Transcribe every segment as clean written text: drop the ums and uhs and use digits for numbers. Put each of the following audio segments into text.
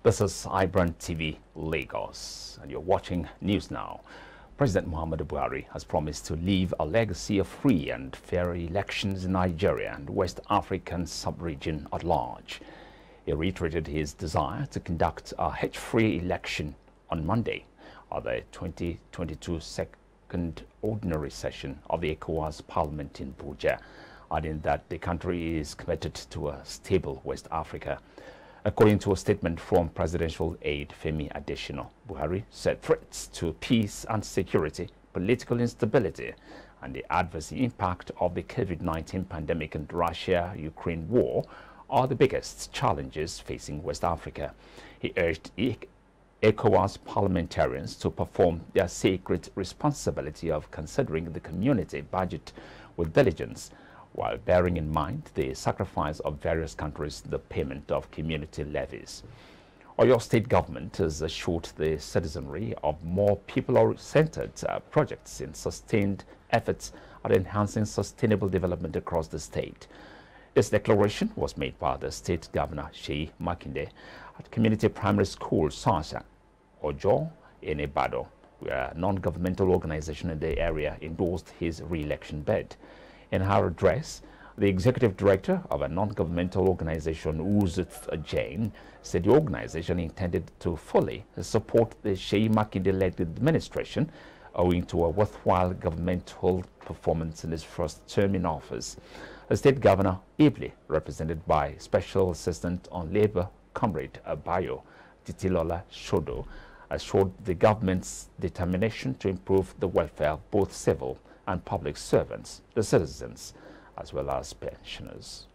This is iBrandTV Lagos, and you're watching News Now. President Muhammadu Buhari has promised to leave a legacy of free and fair elections in Nigeria and West African sub-region at large. He reiterated his desire to conduct a hitch-free election on Monday at the 2022 second ordinary session of the ECOWAS Parliament in Abuja, adding that the country is committed to a stable West Africa. According to a statement from presidential aide Femi Adesina, Buhari said threats to peace and security, political instability, and the adverse impact of the COVID-19 pandemic and Russia-Ukraine war are the biggest challenges facing West Africa. He urged ECOWAS parliamentarians to perform their sacred responsibility of considering the community budget with diligence, while bearing in mind the sacrifice of various countries in the payment of community levies. Oyo State government has assured the citizenry of more people-centered projects in sustained efforts at enhancing sustainable development across the state. This declaration was made by the state governor, SEYI MAKINDE, at Community Primary School, Sasa, Ojo, in Ibadan, where a non-governmental organization in the area endorsed his re-election bid. In her address, the executive director of a non-governmental organization, RUSSO-UKRAINIAN, said the organization intended to fully support the SEYI MAKINDE-led administration owing to a worthwhile governmental performance in his first term in office. The state governor, ably represented by Special Assistant on Labor, Comrade Abayo Titilola Shodo, assured the government's determination to improve the welfare of both civil and public servants, the citizens, as well as pensioners.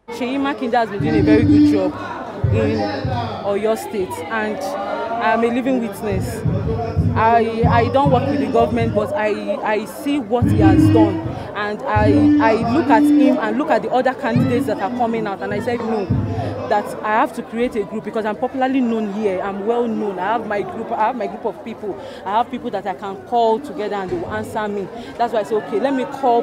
SEYI MAKINDE has been doing a very good job in Oyo State, and I'm a living witness. I don't work with the government, but I see what he has done, and I look at him and look at the other candidates that are coming out, and I said no, that I have to create a group because I'm popularly known here. I'm well known. I have my group of people. I have people that I can call together and they will answer me. That's why I say, okay, let me call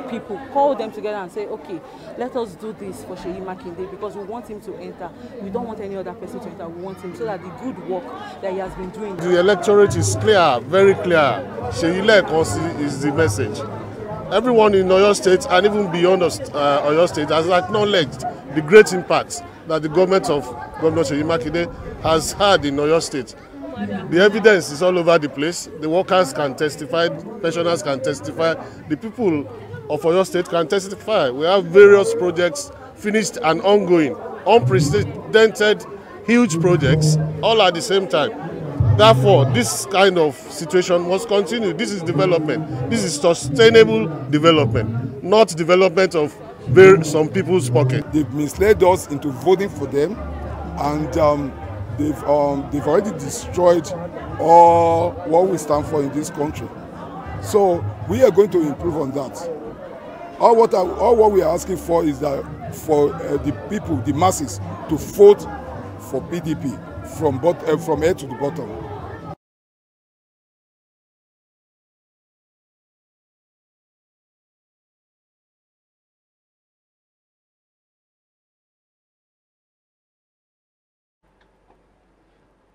them together and say, okay, let us do this for SEYI MAKINDE because we want him to enter. We don't want any other person to enter. We want him so that the good work that he has been doing. The electorate is clear, very clear. SEYI Lekosi is the message. Everyone in Oyo State and even beyond Oyo State has acknowledged the great impact that the government of Governor SEYI MAKINDE has had in Oyo State. The evidence is all over the place. The workers can testify, pensioners can testify, the people of Oyo State can testify. We have various projects finished and ongoing, unprecedented, huge projects, all at the same time. Therefore, this kind of situation must continue. This is development. This is sustainable development, not development of some people's pocket. They've misled us into voting for them, and they've already destroyed all what we stand for in this country. So we are going to improve on that. All what we are asking for is that for the people, the masses, to vote for PDP from head to the bottom.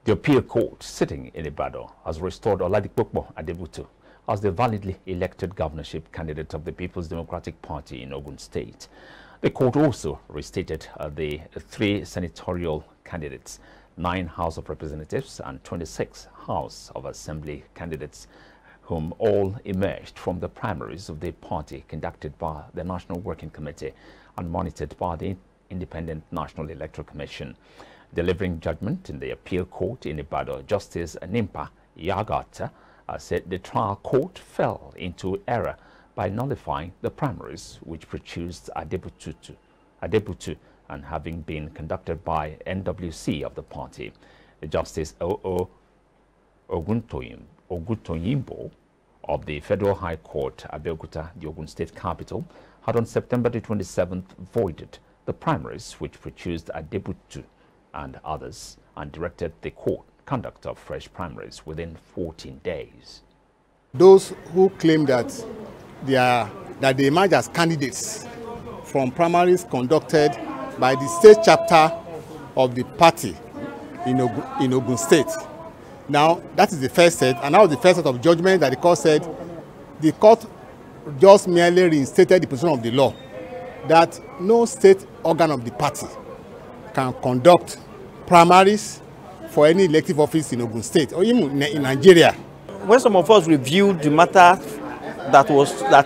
The appeal court sitting in Ibadan has restored Oladipo ADEBUTU as the validly elected governorship candidate of the People's Democratic Party in Ogun State. The court also restated the 3 senatorial candidates, 9 House of Representatives and 26 House of Assembly candidates, whom all emerged from the primaries of the party conducted by the National Working Committee and monitored by the Independent National Electoral Commission. Delivering judgment in the appeal court in Ibadan, Justice Nimpa Yagata said the trial court fell into error by nullifying the primaries which produced ADEBUTU and having been conducted by NWC of the party. Justice Ogutoyimbo of the Federal High Court, Abeokuta, the Ogun State capital, had on September the 27th voided the primaries which produced ADEBUTU and others, and directed the court conduct of fresh primaries within 14 days. Those who claim that they emerge as candidates from primaries conducted by the state chapter of the party in Ogun State. Now, that is the first set, and that was the first set of judgment that the court said. The court just merely reinstated the position of the law that no state organ of the party can conduct primaries for any elective office in Ogun State or even in Nigeria. When some of us reviewed the matter that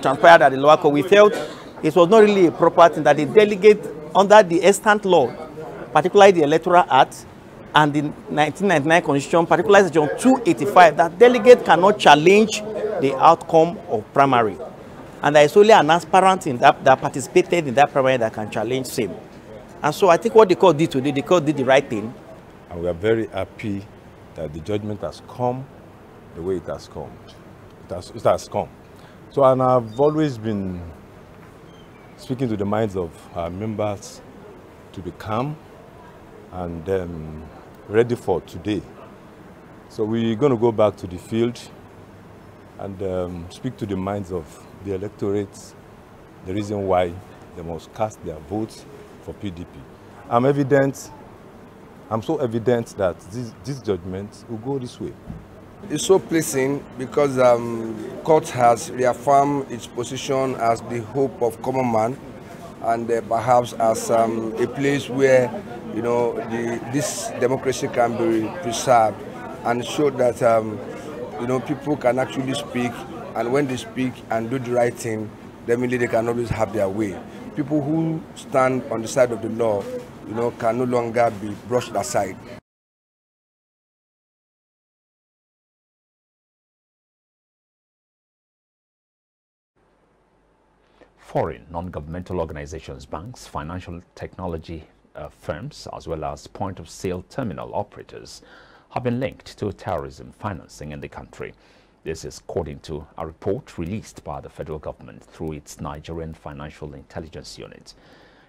transpired at the lower court, we felt it was not really a proper thing that the delegate under the extant law, particularly the Electoral Act and the 1999 Constitution, particularly Section 285, that delegate cannot challenge the outcome of primary. And there is only an aspirant in that participated in that primary that can challenge same. And so I think what the court did today, the court did the right thing. And we are very happy that the judgment has come the way it has come. It has come. So, and I've always been speaking to the minds of our members to be calm and ready for today. So we're going to go back to the field and speak to the minds of the electorate, the reason why they must cast their votes for PDP. I'm so evident that this judgment will go this way. It's so pleasing because court has reaffirmed its position as the hope of common man, and perhaps as a place where this democracy can be preserved, and show that people can actually speak, and when they speak and do the right thing, then really they can always have their way. People who stand on the side of the law, can no longer be brushed aside. Foreign non-governmental organizations, banks, financial technology firms, as well as point-of-sale terminal operators have been linked to terrorism financing in the country. This is according to a report released by the federal government through its Nigerian Financial Intelligence Unit.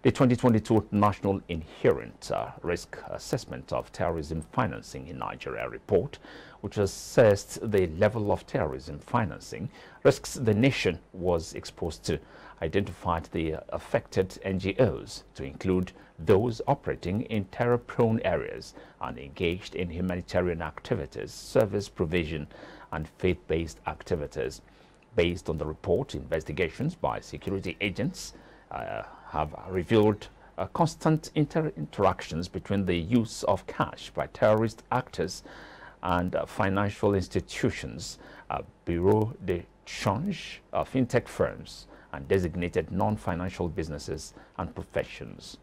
The 2022 National Inherent Risk Assessment of Terrorism Financing in Nigeria report, which assessed the level of terrorism financing risks the nation was exposed to, identified the affected NGOs to include those operating in terror-prone areas and engaged in humanitarian activities, service provision, and faith-based activities. Based on the report, investigations by security agents have revealed constant interactions between the use of cash by terrorist actors and financial institutions, bureau de change, fintech firms, and designated non-financial businesses and professions.